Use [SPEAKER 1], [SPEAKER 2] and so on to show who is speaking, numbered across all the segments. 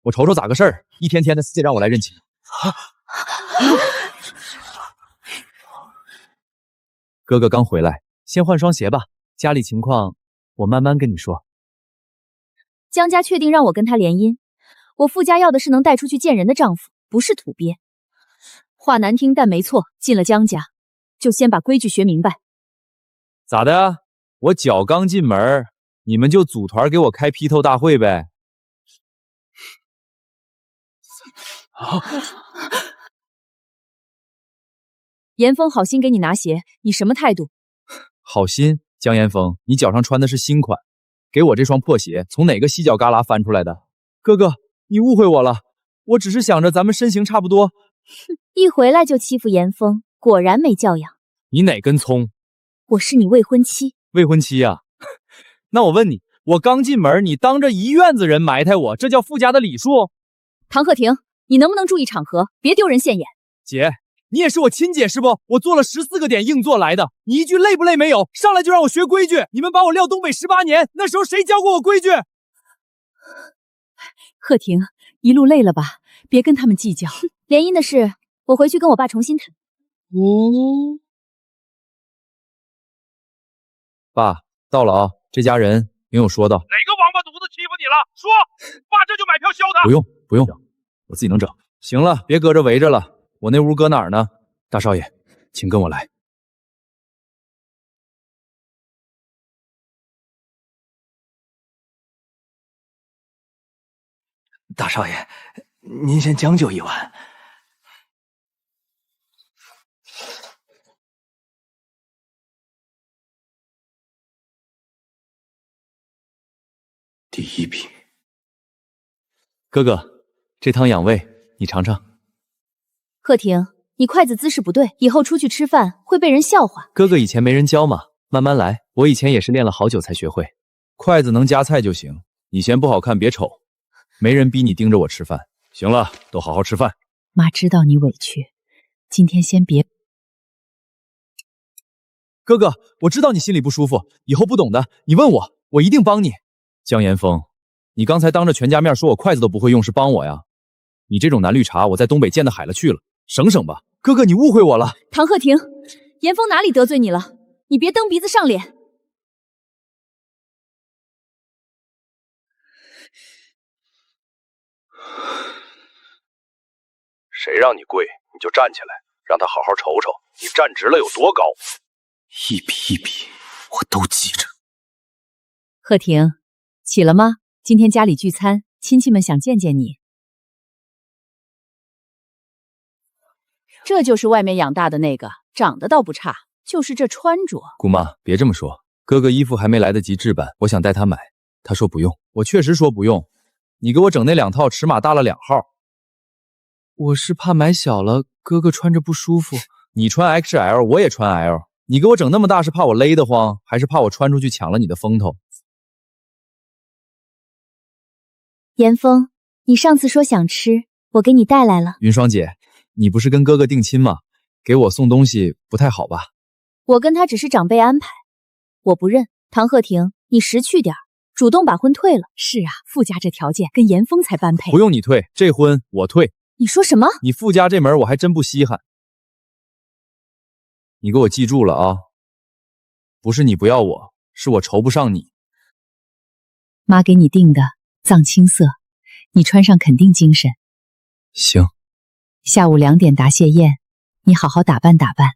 [SPEAKER 1] 我瞅瞅咋个事儿，一天天的得让我来认亲。哥哥刚回来，先换双鞋吧。家里情况我慢慢跟你说。
[SPEAKER 2] 江家确定让我跟他联姻，我傅家要的是能带出去见人的丈夫，不是土鳖。话难听，但没错，进了江家，就先把规矩学明白。
[SPEAKER 1] 咋的？我脚刚进门，你们就组团给我开批斗大会呗？
[SPEAKER 2] 严峰好心给你拿鞋，你什么态度？
[SPEAKER 1] 好心，江岩峰，你脚上穿的是新款，给我这双破鞋从哪个犄角旮旯翻出来的？哥哥，你误会我了，我只是想着咱们身形差不多。
[SPEAKER 2] 一回来就欺负严峰，果然没教养。
[SPEAKER 1] 你哪根葱？
[SPEAKER 2] 我是你未婚妻。
[SPEAKER 1] 未婚妻呀？那我问你，我刚进门，你当着一院子人埋汰我，这叫傅家的礼数？
[SPEAKER 2] 唐鹤婷，你能不能注意场合，别丢人现眼？
[SPEAKER 1] 姐，你也是我亲姐是不？我做了14个点硬座来的，你一句累不累没有？上来就让我学规矩，你们把我撂东北18年，那时候谁教过我规矩？
[SPEAKER 2] 鹤婷，一路累了吧？别跟他们计较。联姻的事，我回去跟我爸重新谈。
[SPEAKER 1] 爸，到了啊，这家人没有说到。
[SPEAKER 3] 哪个王八犊子欺负你了？说，爸这就买票削他。
[SPEAKER 1] 不用，我自己能整。行了，别搁这围着了，我那屋搁哪儿呢？大少爷，请跟我来。
[SPEAKER 4] 大少爷，您先将就一晚。第一笔，
[SPEAKER 1] 哥哥，这汤养胃，你尝尝。
[SPEAKER 2] 鹤婷，你筷子姿势不对，以后出去吃饭会被人笑话。
[SPEAKER 1] 哥哥以前没人教嘛，慢慢来。我以前也是练了好久才学会。筷子能夹菜就行，你嫌不好看别瞅，没人逼你盯着我吃饭。行了，都好好吃饭。
[SPEAKER 2] 妈知道你委屈，今天先别。
[SPEAKER 1] 哥哥，我知道你心里不舒服，以后不懂的你问我，我一定帮你。江岩峰，你刚才当着全家面说我筷子都不会用是帮我呀？你这种蓝绿茶我在东北见得海了去了，省省吧。哥哥，你误会我了。
[SPEAKER 2] 唐鹤婷，严峰哪里得罪你了？你别蹬鼻子上脸。
[SPEAKER 3] 谁让你跪，你就站起来，让他好好瞅瞅你站直了有多高。
[SPEAKER 4] 一笔一笔，我都记着。
[SPEAKER 2] 鹤婷，起了吗？今天家里聚餐，亲戚们想见见你。这就是外面养大的那个，长得倒不差，就是这穿着。
[SPEAKER 1] 姑妈，别这么说，哥哥衣服还没来得及置办，我想带他买，他说不用，我确实说不用。你给我整那2套尺码大了2号。我是怕买小了，哥哥穿着不舒服。你穿 XL， 我也穿 L。你给我整那么大是怕我勒得慌，还是怕我穿出去抢了你的风头？
[SPEAKER 2] 严峰，你上次说想吃，我给你带来了。
[SPEAKER 1] 云霜姐，你不是跟哥哥定亲吗？给我送东西不太好吧？
[SPEAKER 2] 我跟他只是长辈安排，我不认。唐鹤婷，你识趣点，主动把婚退了。是啊，傅家这条件跟严峰才般配。
[SPEAKER 1] 不用你退，这婚我退。
[SPEAKER 2] 你说什么？
[SPEAKER 1] 你傅家这门我还真不稀罕。你给我记住了啊！不是你不要我，是我瞅不上你。
[SPEAKER 2] 妈给你订的藏青色，你穿上肯定精神。
[SPEAKER 1] 行。
[SPEAKER 2] 下午2点答谢宴，你好好打扮打扮，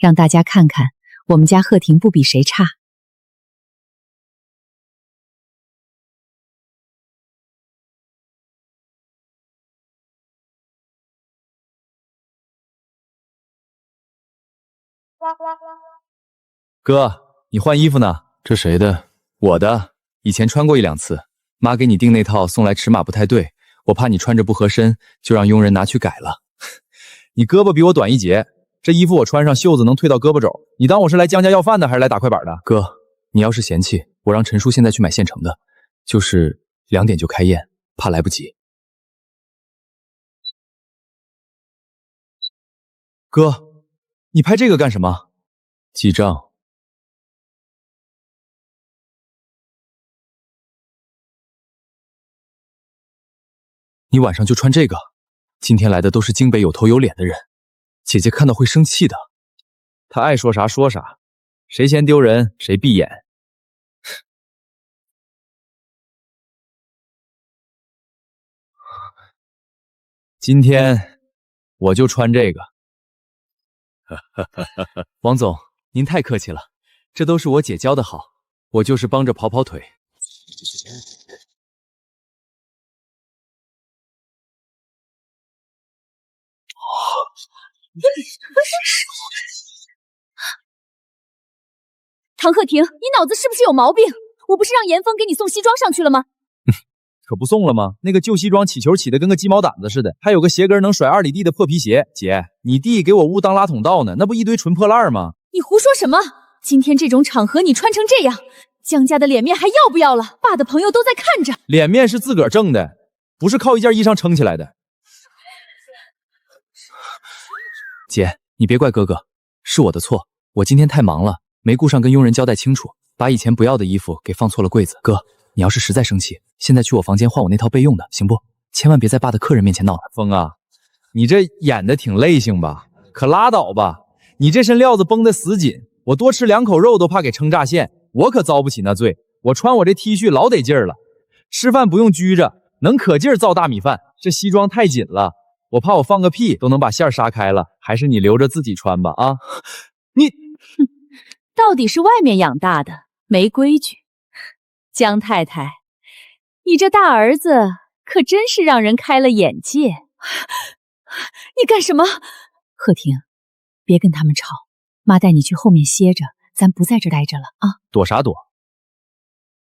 [SPEAKER 2] 让大家看看我们家鹤婷不比谁差。
[SPEAKER 1] 哥，你换衣服呢？这谁的？我的，以前穿过1、2次。妈给你订那套送来尺码不太对，我怕你穿着不合身，就让佣人拿去改了。你胳膊比我短1截，这衣服我穿上袖子能退到胳膊肘。你当我是来江家要饭的，还是来打快板的？哥，你要是嫌弃，我让陈叔现在去买现成的，就是2点就开宴，怕来不及。哥，你拍这个干什么？记账。你晚上就穿这个。今天来的都是京北有头有脸的人，姐姐看到会生气的。她爱说啥说啥，谁嫌丢人谁闭眼。今天我就穿这个。王总，您太客气了，这都是我姐教的好，我就是帮着跑跑腿。
[SPEAKER 2] 唐鹤婷，你脑子是不是有毛病？我不是让严峰给你送西装上去了吗？
[SPEAKER 1] 可不送了吗？那个旧西装起球起得跟个鸡毛掸子似的，还有个鞋跟能甩2里地的破皮鞋。姐，你弟给我误当拉桶倒呢，那不一堆纯破烂吗？
[SPEAKER 2] 你胡说什么？今天这种场合你穿成这样，江家的脸面还要不要了？爸的朋友都在看着。
[SPEAKER 1] 脸面是自个儿挣的，不是靠一件衣裳撑起来的。姐，你别怪哥哥，是我的错，我今天太忙了，没顾上跟佣人交代清楚，把以前不要的衣服给放错了柜子。哥，你要是实在生气，现在去我房间换我那套备用的，行不？千万别在爸的客人面前闹了。峰啊，你这演的挺累性吧？可拉倒吧，你这身料子绷得死紧，我多吃2口肉都怕给撑炸线，我可遭不起那罪。我穿我这 T 恤老得劲儿了，吃饭不用拘着，能可劲儿造大米饭。这西装太紧了，我怕我放个屁都能把线杀开了，还是你留着自己穿吧啊！你，
[SPEAKER 2] 到底是外面养大的，没规矩。江太太，你这大儿子可真是让人开了眼界。你干什么？鹤婷，别跟他们吵，妈带你去后面歇着，咱不在这待着了啊！
[SPEAKER 1] 躲啥躲？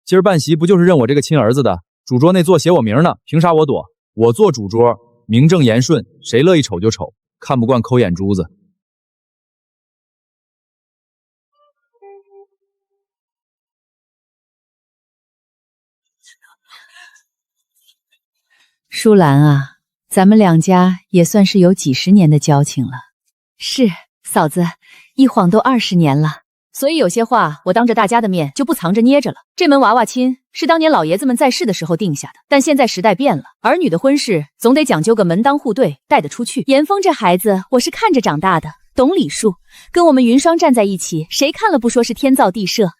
[SPEAKER 1] 今儿办席不就是认我这个亲儿子的？主桌那座写我名呢，凭啥我躲？我做主桌，名正言顺，谁乐意瞅就瞅，看不惯抠眼珠子。
[SPEAKER 2] 舒兰啊，咱们两家也算是有几十年的交情了。是，嫂子，一晃都20年了。所以有些话我当着大家的面就不藏着捏着了。这门娃娃亲是当年老爷子们在世的时候定下的，但现在时代变了，儿女的婚事总得讲究个门当户对，带得出去。严峰这孩子我是看着长大的，懂礼数，跟我们云双站在一起，谁看了不说是天造地设？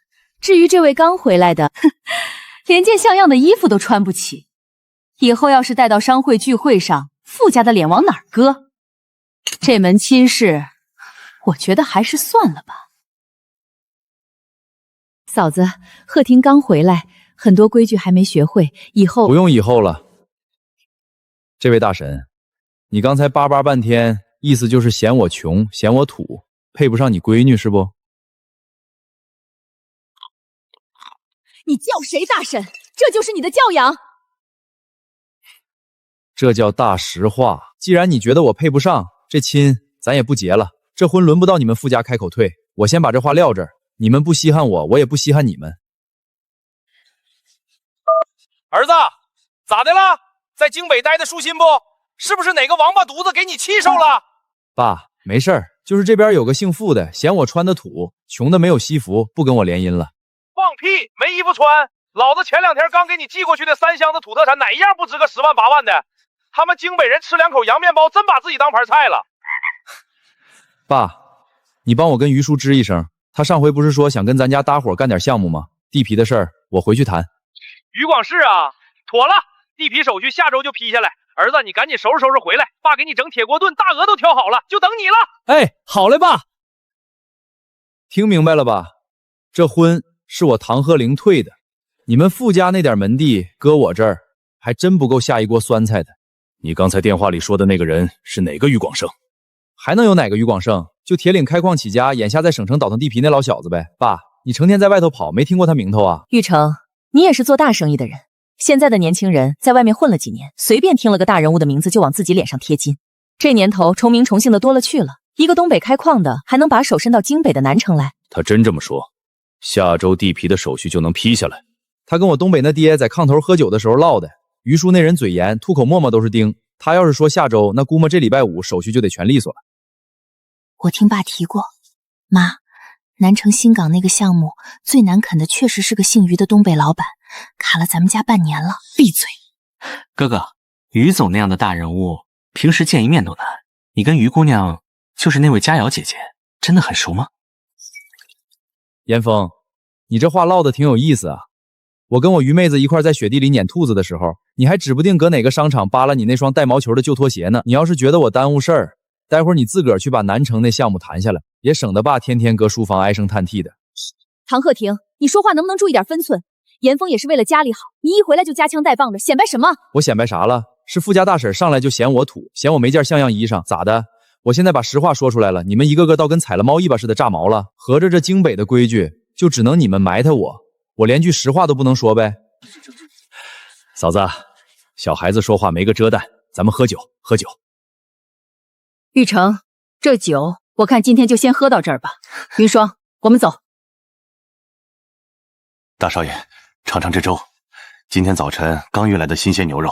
[SPEAKER 2] 至于这位刚回来的，连件像样的衣服都穿不起，以后要是带到商会聚会上，富家的脸往哪儿搁？这门亲事，我觉得还是算了吧。嫂子，鹤婷刚回来，很多规矩还没学会，以后
[SPEAKER 1] 不用以后了。这位大婶，你刚才叭叭半天，意思就是嫌我穷，嫌我土，配不上你闺女是不？
[SPEAKER 2] 你叫谁大婶？这就是你的教养？
[SPEAKER 1] 这叫大实话。既然你觉得我配不上，这亲咱也不结了。这婚轮不到你们富家开口退，我先把这话撂这儿。你们不稀罕我，我也不稀罕你们。儿子，咋的了？在京北待的舒心不？是不是哪个王八犊子给你气受了？爸，没事儿，就是这边有个姓傅的，嫌我穿的土，穷的没有西服，不跟我联姻了。
[SPEAKER 3] 放屁，没衣服穿。老子前2天刚给你寄过去的3箱子土特产，哪一样不值个10万8万的？他们京北人吃2口洋面包，真把自己当盘菜了。
[SPEAKER 1] 爸，你帮我跟于叔支一声，他上回不是说想跟咱家搭伙干点项目吗？地皮的事儿我回去谈。
[SPEAKER 3] 于广世啊，妥了，地皮手续下周就批下来。儿子，你赶紧收拾收拾回来，爸给你整铁锅炖，大鹅都挑好了，就等你了。
[SPEAKER 1] 哎，好嘞，爸。听明白了吧？这婚是我唐鹤龄退的，你们傅家那点门第搁我这儿，还真不够下一锅酸菜的。
[SPEAKER 3] 你刚才电话里说的那个人是哪个于广胜？
[SPEAKER 1] 还能有哪个于广胜？就铁岭开矿起家，眼下在省城倒腾地皮那老小子呗。爸，你成天在外头跑，没听过他名头啊？
[SPEAKER 2] 玉成，你也是做大生意的人，现在的年轻人在外面混了几年，随便听了个大人物的名字就往自己脸上贴金。这年头重名重姓的多了去了，一个东北开矿的还能把手伸到京北的南城来？
[SPEAKER 3] 他真这么说，下周地皮的手续就能批下来。
[SPEAKER 1] 他跟我东北那爹在炕头喝酒的时候唠的。于叔那人嘴严，吐口沫沫都是钉。他要是说下周，那估摸这礼拜5手续就得全利索了。
[SPEAKER 5] 我听爸提过，妈，南城新港那个项目最难啃的确实是个姓于的东北老板，卡了咱们家半年了。闭嘴！
[SPEAKER 4] 哥哥，于总那样的大人物，平时见一面都难。你跟于姑娘就是那位佳瑶姐姐，真的很熟吗？
[SPEAKER 1] 严峰，你这话唠得挺有意思啊。我跟我于妹子一块在雪地里撵兔子的时候，你还指不定搁哪个商场扒拉你那双带毛球的旧拖鞋呢。你要是觉得我耽误事儿，待会儿你自个儿去把南城那项目谈下来，也省得爸天天搁书房唉声叹气的。
[SPEAKER 2] 唐鹤婷，你说话能不能注意点分寸？严峰也是为了家里好，你一回来就夹枪带棒的，显摆什么？
[SPEAKER 1] 我显摆啥了？是富家大婶上来就嫌我土，嫌我没件像样衣裳，咋的？我现在把实话说出来了，你们一个个倒跟踩了猫尾巴似的炸毛了。合着这京北的规矩，就只能你们埋汰我，我连句实话都不能说呗？嫂子，小孩子说话没个遮挡，咱们喝酒，喝酒。
[SPEAKER 2] 玉成，这酒我看今天就先喝到这儿吧。云霜，我们走。
[SPEAKER 6] 大少爷，尝尝这粥，今天早晨刚运来的新鲜牛肉，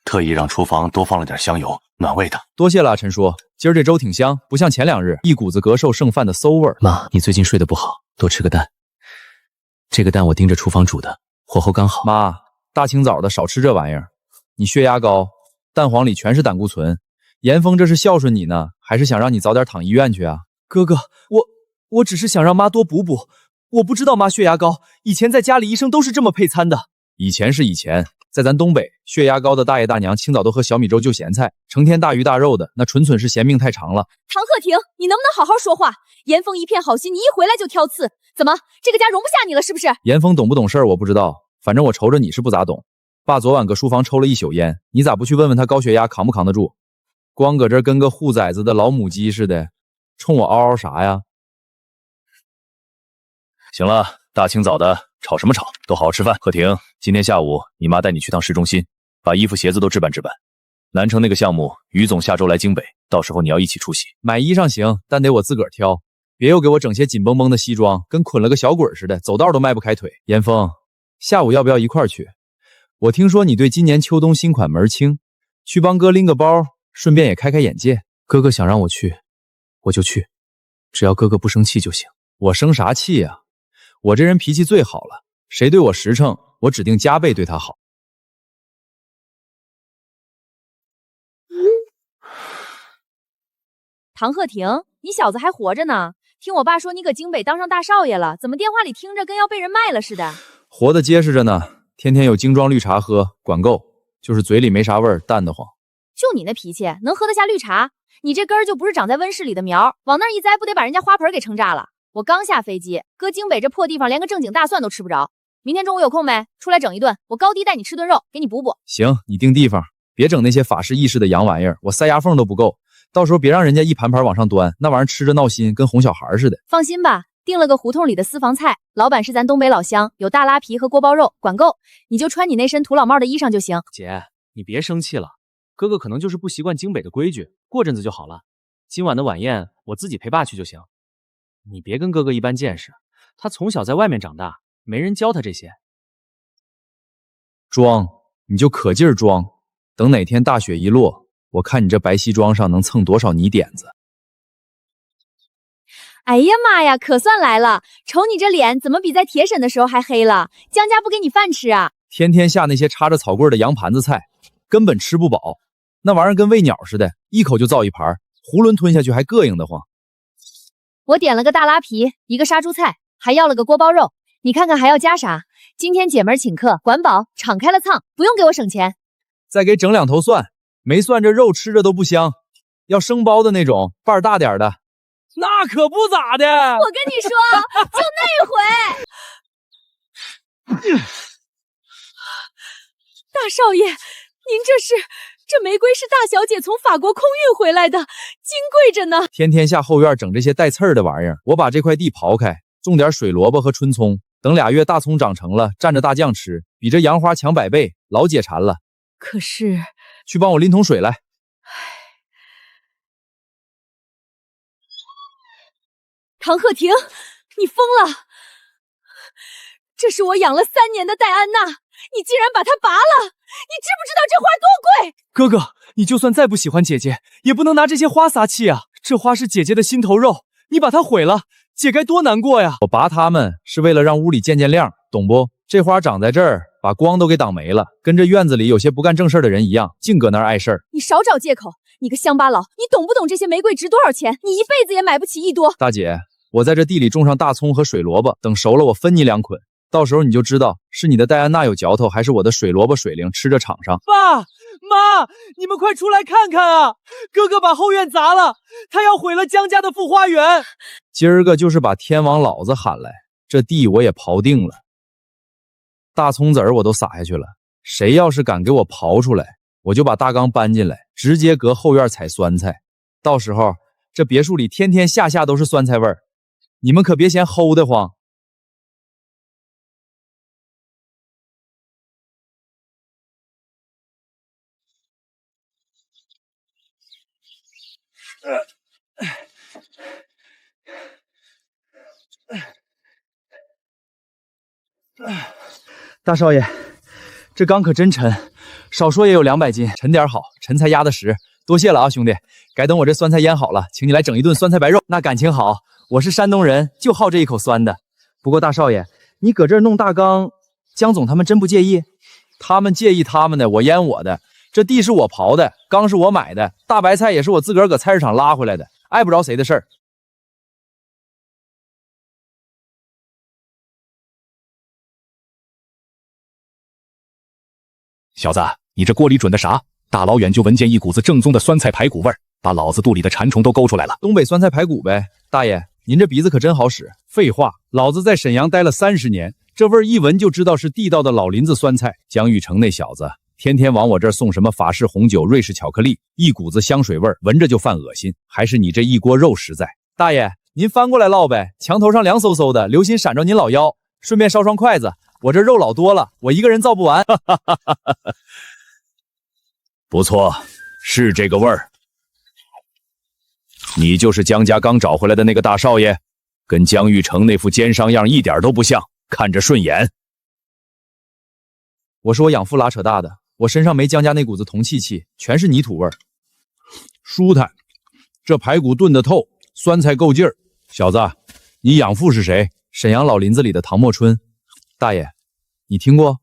[SPEAKER 6] 特意让厨房多放了点香油，暖胃的。
[SPEAKER 1] 多谢了，陈叔，今儿这粥挺香，不像前2日一股子隔寿剩饭的馊味儿。
[SPEAKER 4] 妈，你最近睡得不好，多吃个蛋。这个蛋我盯着厨房煮的，火候刚好。
[SPEAKER 1] 妈，大清早的少吃这玩意儿，你血压高，蛋黄里全是胆固醇。严峰这是孝顺你呢，还是想让你早点躺医院去啊？
[SPEAKER 7] 哥哥，我只是想让妈多补补。我不知道妈血压高，以前在家里医生都是这么配餐的。
[SPEAKER 1] 以前是以前，在咱东北，血压高的大爷大娘清早都喝小米粥就咸菜，成天大鱼大肉的，那纯是嫌命太长了。
[SPEAKER 2] 唐鹤婷，你能不能好好说话？严峰一片好心，你一回来就挑刺，怎么这个家容不下你了是不是？
[SPEAKER 1] 严峰懂不懂事儿我不知道，反正我瞅着你是不咋懂。爸昨晚搁书房抽了一宿烟，你咋不去问问他高血压扛不扛得住？光搁这跟个护崽子的老母鸡似的，冲我嗷嗷啥呀？
[SPEAKER 6] 行了，大清早的吵什么吵，都好好吃饭。贺婷，今天下午你妈带你去趟市中心，把衣服鞋子都置办置办。南城那个项目，于总下周来京北，到时候你要一起出席。
[SPEAKER 1] 买衣裳行，但得我自个儿挑，别又给我整些紧绷绷的西装，跟捆了个小鬼似的，走道都迈不开腿。严峰，下午要不要一块儿去？我听说你对今年秋冬新款门清，去帮哥拎个包，顺便也开开眼界。
[SPEAKER 4] 哥哥想让我去，我就去，只要哥哥不生气就行。
[SPEAKER 1] 我生啥气呀？我这人脾气最好了，谁对我实诚，我指定加倍对他好。
[SPEAKER 2] 唐鹤婷，你小子还活着呢？听我爸说你搁京北当上大少爷了，怎么电话里听着跟要被人卖了似的？
[SPEAKER 1] 活得结实着呢，天天有精装绿茶喝，管够，就是嘴里没啥味儿，淡得慌。
[SPEAKER 2] 就你那脾气，能喝得下绿茶？你这根儿就不是长在温室里的苗，往那儿一栽，不得把人家花盆给撑炸了？我刚下飞机，搁京北这破地方连个正经大蒜都吃不着。明天中午有空没？出来整一顿，我高低带你吃顿肉，给你补补。
[SPEAKER 1] 行，你定地方，别整那些法式意式的洋玩意儿，我塞牙缝都不够。到时候别让人家一盘盘往上端，那玩意儿吃着闹心，跟哄小孩似的。
[SPEAKER 2] 放心吧，订了个胡同里的私房菜，老板是咱东北老乡，有大拉皮和锅包肉，管够。你就穿你那身土老帽的衣裳就行。
[SPEAKER 7] 姐，你别生气了，哥哥可能就是不习惯京北的规矩，过阵子就好了。今晚的晚宴我自己陪爸去就行。你别跟哥哥一般见识，他从小在外面长大，没人教他这些。
[SPEAKER 1] 装，你就可劲儿装，等哪天大雪一落，我看你这白西装上能蹭多少泥点子。
[SPEAKER 2] 哎呀妈呀，可算来了！瞅你这脸，怎么比在铁审的时候还黑了？江家不给你饭吃啊？
[SPEAKER 1] 天天下那些插着草棍的洋盘子菜，根本吃不饱。那玩意儿跟喂鸟似的，一口就造一盘，囫囵吞下去还膈应得慌。
[SPEAKER 2] 我点了个大拉皮，一个杀猪菜，还要了个锅包肉。你看看还要加啥？今天姐们儿请客，管饱，敞开了蹭，不用给我省钱。
[SPEAKER 1] 再给整2头蒜，没蒜这肉吃着都不香，要生包的那种，瓣儿大点的。
[SPEAKER 7] 那可不咋的。
[SPEAKER 2] 我跟你说，就那回。大少爷，您这玫瑰是大小姐从法国空运回来的，金贵着呢。
[SPEAKER 1] 天天下后院整这些带刺儿的玩意儿，我把这块地刨开，种点水萝卜和春葱，等2月大葱长成了，蘸着大酱吃，比这洋花强100倍，老解馋了。
[SPEAKER 2] 可是，
[SPEAKER 1] 去帮我拎桶水来。
[SPEAKER 2] 唐鹤婷，你疯了！这是我养了3年的戴安娜，你竟然把它拔了！你知不知道这花多贵？
[SPEAKER 7] 哥哥，你就算再不喜欢姐姐，也不能拿这些花撒气啊！这花是姐姐的心头肉，你把它毁了，姐该多难过呀！
[SPEAKER 1] 我拔它们是为了让屋里见亮，懂不？这花长在这儿，把光都给挡没了，跟这院子里有些不干正事的人一样，净搁那儿碍事儿。
[SPEAKER 2] 你少找借口！你个乡巴佬，你懂不懂这些玫瑰值多少钱？你一辈子也买不起1多。
[SPEAKER 1] 大姐，我在这地里种上大葱和水萝卜，等熟了我分你2捆，到时候你就知道是你的戴安娜有嚼头，还是我的水萝卜水灵吃着场上。
[SPEAKER 7] 爸妈，你们快出来看看啊！哥哥把后院砸了，他要毁了江家的富花园。
[SPEAKER 1] 今儿个就是把天王老子喊来，这地我也刨定了，大葱籽儿我都撒下去了。谁要是敢给我刨出来，我就把大缸搬进来，直接搁后院采酸菜。到时候这别墅里天天下下都是酸菜味儿，你们可别嫌齁得慌。大少爷，这缸可真沉，少说也有200斤，沉点好，沉才压得实。多谢了啊，兄弟，该等我这酸菜腌好了，请你来整一顿酸菜白肉。那感情好，我是山东人，就好这一口酸的。不过大少爷，你搁这儿弄大缸，江总他们真不介意？他们介意他们的，我腌我的。这地是我刨的，缸是我买的，大白菜也是我自个儿搁菜市场拉回来的，碍不着谁的事儿。
[SPEAKER 6] 小子，你这锅里准的啥？大老远就闻见一股子正宗的酸菜排骨味儿，把老子肚里的馋虫都勾出来了。
[SPEAKER 1] 东北酸菜排骨呗，大爷，您这鼻子可真好使。废话，老子在沈阳待了30年，这味儿一闻就知道是地道的老林子酸菜。江玉成那小子天天往我这儿送什么法式红酒、瑞士巧克力，一股子香水味儿，闻着就犯恶心。还是你这一锅肉实在。大爷，您翻过来烙呗，墙头上凉飕飕的，流心闪着您老腰，顺便烧双筷子。我这肉老多了，我一个人造不完。
[SPEAKER 6] 不错，是这个味儿。你就是江家刚找回来的那个大少爷，跟江玉成那副奸商样一点都不像，看着顺眼。
[SPEAKER 1] 我是我养父拉扯大的，我身上没江家那股子铜气气，全是泥土味儿。舒坦，这排骨炖得透，酸菜够劲儿。小子，你养父是谁？沈阳老林子里的唐墨春。大爷，你听过？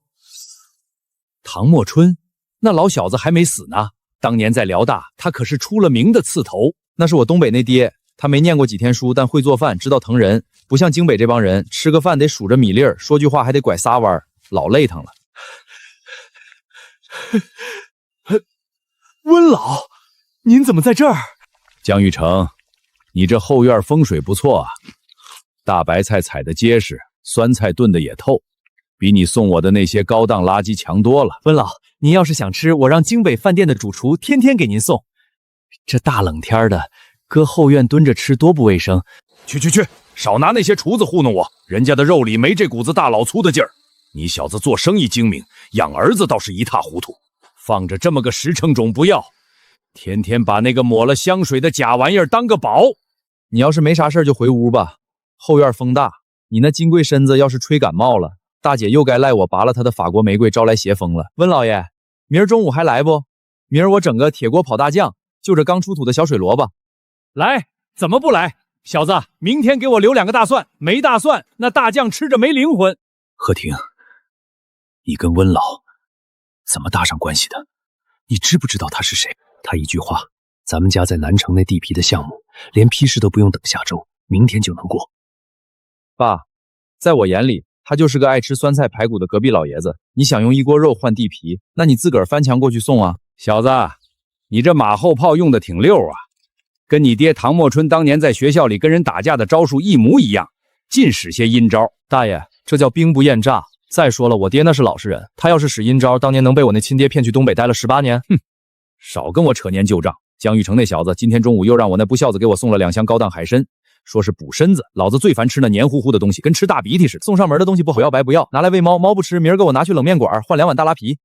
[SPEAKER 1] 唐墨春，那老小子还没死呢。当年在辽大，他可是出了名的刺头。那是我东北那爹，他没念过几天书，但会做饭，知道疼人，不像京北这帮人，吃个饭得数着米粒儿，说句话还得拐仨弯，老累腾了。
[SPEAKER 7] 温老，您怎么在这儿？
[SPEAKER 6] 江玉成，你这后院风水不错啊，大白菜采得结实，酸菜炖得也透，比你送我的那些高档垃圾强多了。
[SPEAKER 7] 温老，您要是想吃，我让京北饭店的主厨天天给您送。这大冷天的，搁后院蹲着吃多不卫生。
[SPEAKER 6] 去，少拿那些厨子糊弄我，人家的肉里没这股子大老粗的劲儿。你小子做生意精明，养儿子倒是一塌糊涂，放着这么个实诚种不要，天天把那个抹了香水的假玩意儿当个宝。
[SPEAKER 1] 你要是没啥事就回屋吧，后院风大，你那金贵身子要是吹感冒了，大姐又该赖我拔了她的法国玫瑰招来邪风了。温老爷，明儿中午还来不？明儿我整个铁锅跑大酱，就这刚出土的小水萝卜。
[SPEAKER 7] 来，怎么不来？小子，明天给我留2个大蒜，没大蒜，那大酱吃着没灵魂。
[SPEAKER 6] 贺婷，你跟温老怎么搭上关系的？你知不知道他是谁？他一句话，咱们家在南城那地皮的项目，连批示都不用等下周，明天就能过。
[SPEAKER 1] 爸，在我眼里，他就是个爱吃酸菜排骨的隔壁老爷子。你想用一锅肉换地皮，那你自个儿翻墙过去送啊。
[SPEAKER 6] 小子，你这马后炮用的挺溜啊，跟你爹唐墨春当年在学校里跟人打架的招数一模一样，尽使些阴招。
[SPEAKER 1] 大爷，这叫兵不厌诈。再说了，我爹那是老实人，他要是使阴招，当年能被我那亲爹骗去东北待了18年。
[SPEAKER 6] 哼，少跟我扯年旧账。江玉成那小子今天中午又让我那不孝子给我送了2箱高档海参，说是补身子，老子最烦吃那黏糊糊的东西，跟吃大鼻涕似的。送上门的东西不好，不要白不要，拿来喂猫，猫不吃，明儿给我拿去冷面馆换2碗大拉皮。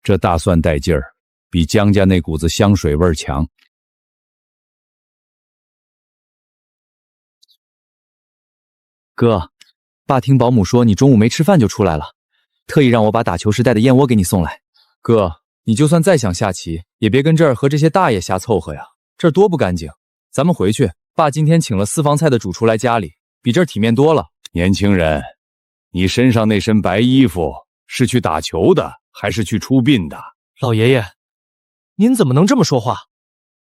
[SPEAKER 6] 这大蒜带劲儿，比江家那股子香水味儿强。
[SPEAKER 1] 哥，爸听保姆说你中午没吃饭就出来了，特意让我把打球时带的燕窝给你送来。哥，你就算再想下棋，也别跟这儿和这些大爷瞎凑合呀，这儿多不干净。咱们回去，爸今天请了私房菜的主厨来家里，比这儿体面多了。
[SPEAKER 6] 年轻人，你身上那身白衣服是去打球的，还是去出殡的？
[SPEAKER 7] 老爷爷，您怎么能这么说话？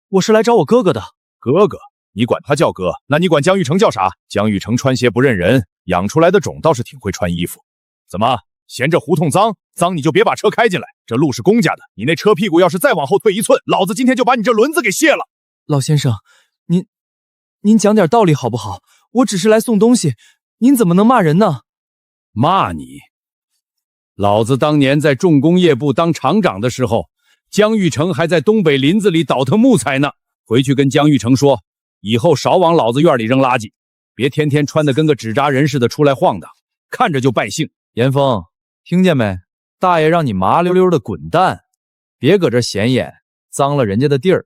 [SPEAKER 7] 我是来找我哥哥的。
[SPEAKER 6] 哥哥？你管他叫哥，那你管江玉成叫啥？江玉成穿鞋不认人，养出来的种倒是挺会穿衣服。怎么嫌这胡同脏？脏你就别把车开进来，这路是公家的，你那车屁股要是再往后退1寸，老子今天就把你这轮子给卸了。
[SPEAKER 7] 老先生，您讲点道理好不好？我只是来送东西，您怎么能骂人呢？
[SPEAKER 6] 骂你？老子当年在重工业部当厂长的时候，江玉成还在东北林子里倒腾木材呢。回去跟江玉成说，以后少往老子院里扔垃圾，别天天穿得跟个纸扎人似的出来晃荡，看着就败兴。
[SPEAKER 1] 严峰，听见没？大爷让你麻溜溜的滚蛋，别搁这显眼，脏了人家的地儿。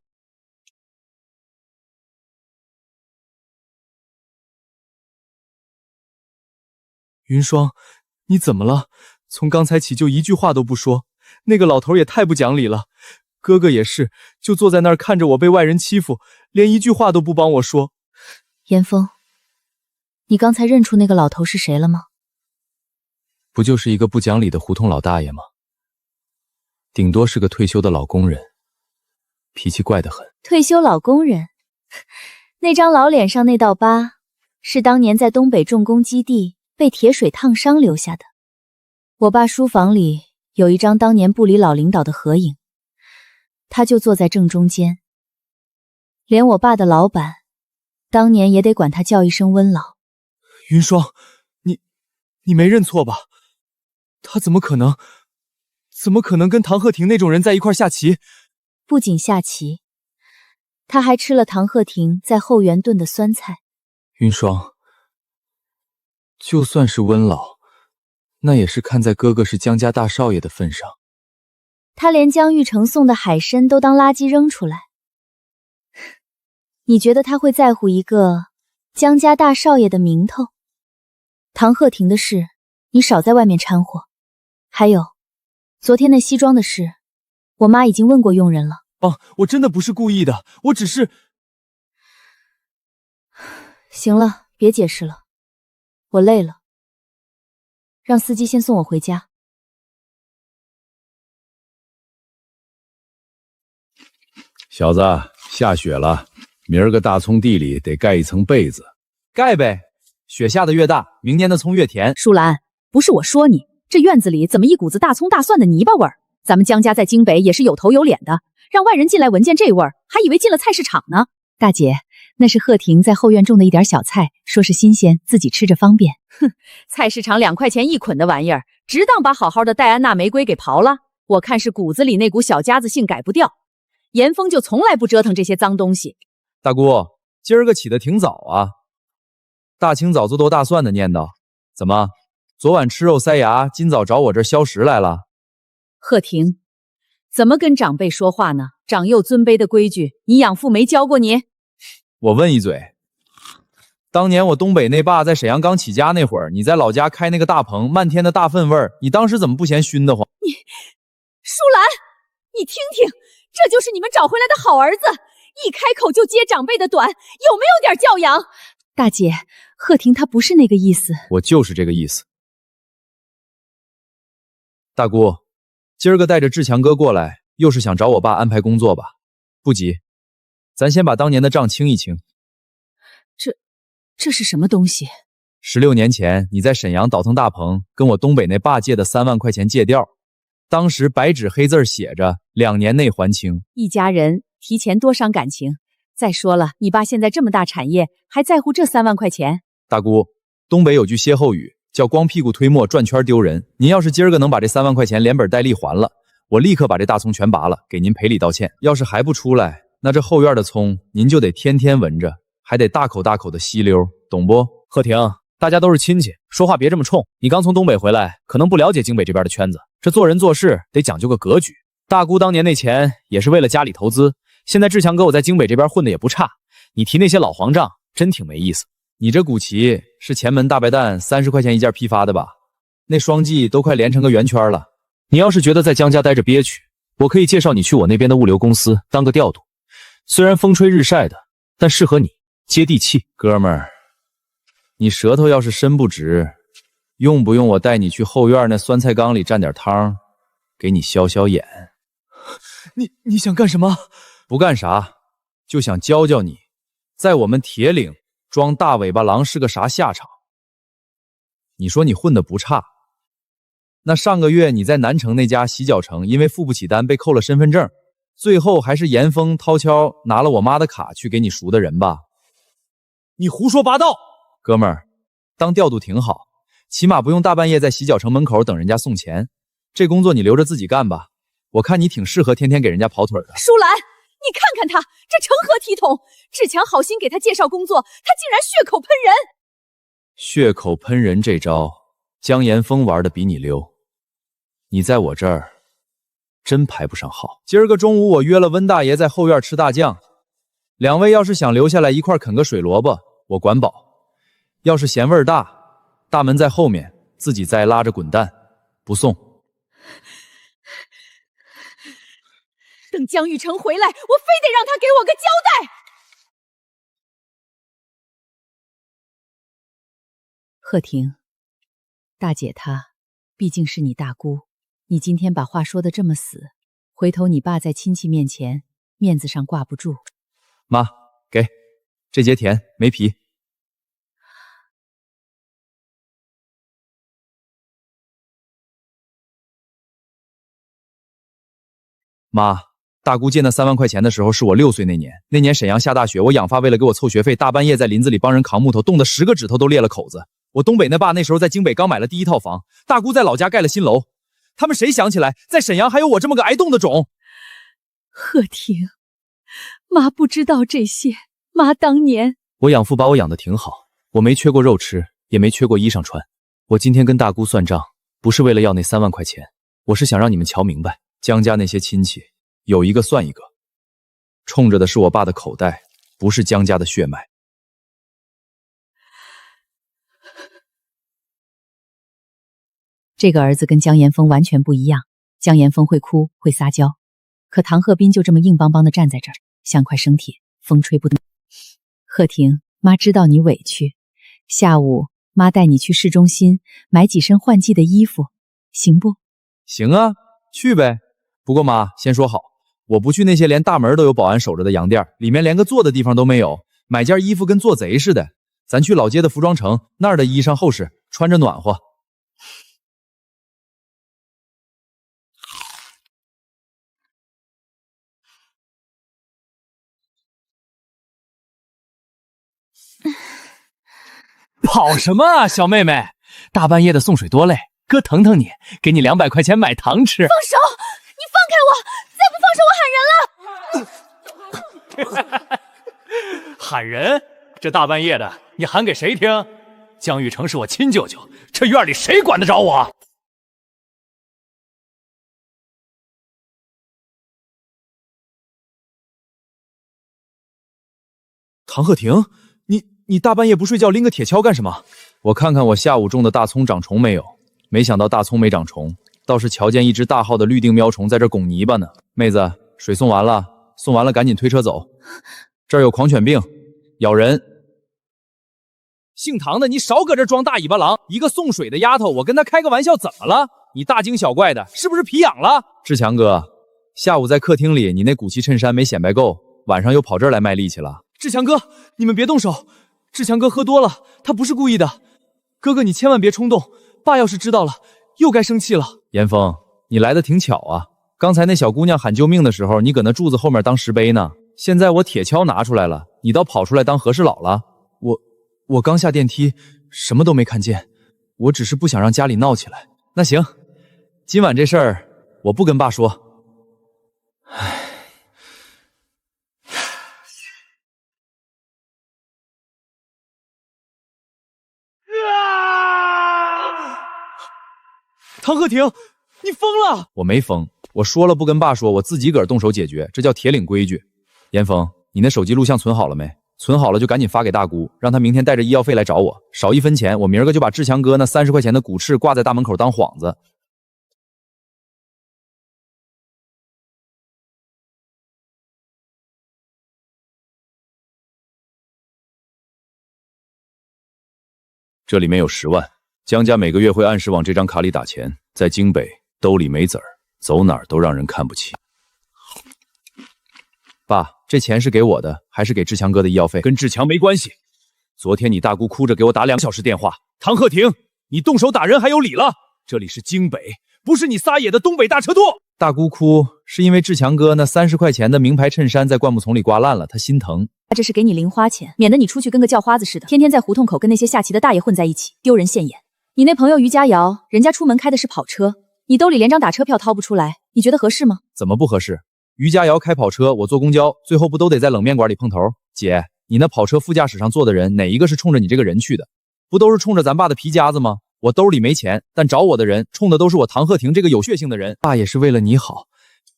[SPEAKER 7] 云霜，你怎么了？从刚才起就一句话都不说，那个老头也太不讲理了。哥哥也是，就坐在那儿看着我被外人欺负，连一句话都不帮我说。
[SPEAKER 5] 严峰，你刚才认出那个老头是谁了吗？
[SPEAKER 1] 不就是一个不讲理的胡同老大爷吗？顶多是个退休的老工人，脾气怪得很。
[SPEAKER 5] 退休老工人，那张老脸上那道疤，是当年在东北重工基地被铁水烫伤留下的。我爸书房里有一张当年部里老领导的合影，他就坐在正中间。连我爸的老板，当年也得管他叫一声温老。
[SPEAKER 7] 云霜，你没认错吧？他怎么可能跟唐鹤亭那种人在一块下棋？
[SPEAKER 5] 不仅下棋，他还吃了唐鹤亭在后园炖的酸菜。
[SPEAKER 1] 云霜，就算是温老，那也是看在哥哥是江家大少爷的份上。
[SPEAKER 5] 他连江玉成送的海参都当垃圾扔出来，你觉得他会在乎一个江家大少爷的名头？唐鹤亭的事，你少在外面掺和。还有，昨天那西装的事，我妈已经问过佣人了。
[SPEAKER 7] 我真的不是故意的，我只是……
[SPEAKER 5] 行了，别解释了，我累了，让司机先送我回家。
[SPEAKER 6] 小子，下雪了，明儿个大葱地里得盖一层被子。
[SPEAKER 1] 盖呗，雪下的越大，明年的葱越甜。
[SPEAKER 2] 舒兰，不是我说你，这院子里怎么一股子大葱大蒜的泥巴味儿？咱们江家在京北也是有头有脸的，让外人进来闻见这味儿，还以为进了菜市场呢。大姐，那是鹤亭在后院种的一点小菜，说是新鲜，自己吃着方便。哼，菜市场2块钱一捆的玩意儿，值当把好好的戴安娜玫瑰给刨了。我看是骨子里那股小家子性改不掉。严峰就从来不折腾这些脏东西。
[SPEAKER 1] 大姑，今儿个起得挺早啊，大清早就剁大蒜的念叨，怎么昨晚吃肉塞牙，今早找我这儿消食来了？
[SPEAKER 2] 鹤亭，怎么跟长辈说话呢？长幼尊卑的规矩，你养父没教过你？
[SPEAKER 1] 我问一嘴，当年我东北那爸在沈阳刚起家那会儿，你在老家开那个大棚，漫天的大粪味儿，你当时怎么不嫌熏得慌？
[SPEAKER 2] 舒兰，你听听，这就是你们找回来的好儿子，一开口就接长辈的短，有没有点教养？
[SPEAKER 5] 大姐，鹤亭他不是那个意思。
[SPEAKER 1] 我就是这个意思。大姑，今儿个带着志强哥过来，又是想找我爸安排工作吧？不急，咱先把当年的账清一清。
[SPEAKER 2] 这是什么东西
[SPEAKER 1] ？16年前你在沈阳倒腾大棚，跟我东北那爸借的3万块钱借调，当时白纸黑字写着2年内还清。
[SPEAKER 2] 一家人提前多伤感情。再说了，你爸现在这么大产业，还在乎这3万块钱？
[SPEAKER 1] 大姑，东北有句歇后语叫光屁股推磨转圈丢人。您要是今儿个能把这3万块钱连本带利还了，我立刻把这大葱全拔了，给您赔礼道歉。要是还不出来，那这后院的葱您就得天天闻着，还得大口大口的吸溜，懂不？
[SPEAKER 7] 鹤亭，大家都是亲戚，说话别这么冲。你刚从东北回来，可能不了解京北这边的圈子，这做人做事得讲究个格局。大姑当年那钱也是为了家里投资，现在志强哥我在京北这边混的也不差，你提那些老黄账真挺没意思。
[SPEAKER 1] 你这古旗是前门大白蛋30块钱一件批发的吧？那双季都快连成个圆圈了。
[SPEAKER 7] 你要是觉得在江家待着憋屈，我可以介绍你去我那边的物流公司当个调度，虽然风吹日晒的，但适合你，接地气。
[SPEAKER 1] 哥们儿，你舌头要是伸不直，用不用我带你去后院那酸菜缸里蘸点汤，给你消消眼？
[SPEAKER 7] 你想干什么？
[SPEAKER 1] 不干啥，就想教教你，在我们铁岭装大尾巴狼是个啥下场。你说你混得不差，那上个月你在南城那家洗脚城，因为付不起单被扣了身份证，最后还是严峰掏悄拿了我妈的卡去给你赎的人吧？
[SPEAKER 7] 你胡说八道！
[SPEAKER 1] 哥们儿，当调度挺好，起码不用大半夜在洗脚城门口等人家送钱。这工作你留着自己干吧，我看你挺适合天天给人家跑腿的。
[SPEAKER 2] 舒兰，你看看他，这成何体统？志强好心给他介绍工作，他竟然血口喷人！
[SPEAKER 1] 血口喷人这招，江岩峰玩的比你溜，你在我这儿真排不上号。今儿个中午我约了温大爷在后院吃大酱，两位要是想留下来一块啃个水萝卜，我管饱；要是嫌味儿大，大门在后面，自己再拉着滚蛋，不送。
[SPEAKER 2] 等江玉成回来，我非得让他给我个交代。贺婷，大姐她毕竟是你大姑，你今天把话说得这么死，回头你爸在亲戚面前面子上挂不住。
[SPEAKER 1] 妈，给，这节甜，没皮。妈，大姑借那3万块钱的时候是我6岁那年，那年沈阳下大雪，我养发为了给我凑学费，大半夜在林子里帮人扛木头，冻得10个指头都裂了口子。我东北那爸那时候在京北刚买了第1套房，大姑在老家盖了新楼，他们谁想起来在沈阳还有我这么个挨冻的种？
[SPEAKER 2] 贺婷，妈不知道这些，妈当年
[SPEAKER 1] 我养父把我养得挺好，我没缺过肉吃，也没缺过衣裳穿。我今天跟大姑算账，不是为了要那3万块钱，我是想让你们瞧明白，江家那些亲戚有一个算一个，冲着的是我爸的口袋，不是江家的血脉。
[SPEAKER 2] 这个儿子跟江岩峰完全不一样，江岩峰会哭会撒娇，可唐鹤斌就这么硬邦邦的站在这儿，像块生铁，风吹不动。贺婷，妈知道你委屈，下午妈带你去市中心买几身换季的衣服，行不？
[SPEAKER 1] 行啊，去呗。不过妈，先说好，我不去那些连大门都有保安守着的洋店，里面连个坐的地方都没有，买件衣服跟做贼似的。咱去老街的服装城，那儿的衣裳厚实，穿着暖和。
[SPEAKER 7] 跑什么啊，小妹妹？大半夜的送水多累，哥疼疼你，给你200块钱买糖吃。
[SPEAKER 2] 放手！你放开我！再不放手，我喊人了！
[SPEAKER 7] 喊人？这大半夜的，你喊给谁听？江玉成是我亲舅舅，这院里谁管得着我？
[SPEAKER 1] 唐鹤婷，你大半夜不睡觉拎个铁锹干什么？我看看我下午种的大葱长虫没有，没想到大葱没长虫，倒是瞧见一只大号的绿腚喵虫在这拱泥巴呢。妹子，水送完了，送完了赶紧推车走，这儿有狂犬病，咬人。姓唐的，你少搁这装大尾巴狼！一个送水的丫头，我跟她开个玩笑怎么了？你大惊小怪的，是不是皮痒了？志强哥，下午在客厅里你那古奇衬衫没显摆够，晚上又跑这儿来卖力气了。
[SPEAKER 7] 志强哥，你们别动手，志强哥喝多了，他不是故意的。哥哥你千万别冲动，爸要是知道了，又该生气了。
[SPEAKER 1] 严峰，你来的挺巧啊！刚才那小姑娘喊救命的时候，你搁那柱子后面当石碑呢。现在我铁锹拿出来了，你倒跑出来当和事佬了。我刚下电梯，什么都没看见，我只是不想让家里闹起来。那行，今晚这事儿我不跟爸说。唉。
[SPEAKER 7] 唐鹤婷，你疯了！
[SPEAKER 1] 我没疯，我说了不跟爸说，我自己个儿动手解决，这叫铁岭规矩。严峰，你那手机录像存好了没？存好了就赶紧发给大姑，让她明天带着医药费来找我，少1分钱，我明儿个就把志强哥那30块钱的骨翅挂在大门口当幌子。这里面有10万。江家每个月会按时往这张卡里打钱，在京北兜里没子儿，走哪儿都让人看不起。爸，这钱是给我的，还是给志强哥的医药费？
[SPEAKER 6] 跟志强没关系。昨天你大姑哭着给我打2个小时电话，唐鹤亭，你动手打人还有理了？这里是京北，不是你撒野的东北大车垛。
[SPEAKER 1] 大姑哭是因为志强哥那30块钱的名牌衬衫在灌木丛里刮烂了，她心疼。
[SPEAKER 2] 这是给你零花钱，免得你出去跟个叫花子似的，天天在胡同口跟那些下棋的大爷混在一起，丢人现眼。你那朋友于佳瑶，人家出门开的是跑车，你兜里连张打车票掏不出来，你觉得合适吗？
[SPEAKER 1] 怎么不合适？于佳瑶开跑车，我坐公交，最后不都得在冷面馆里碰头？姐，你那跑车副驾驶上坐的人，哪一个是冲着你这个人去的？不都是冲着咱爸的皮夹子吗？我兜里没钱，但找我的人冲的都是我唐鹤亭这个有血性的人。爸也是为了你好，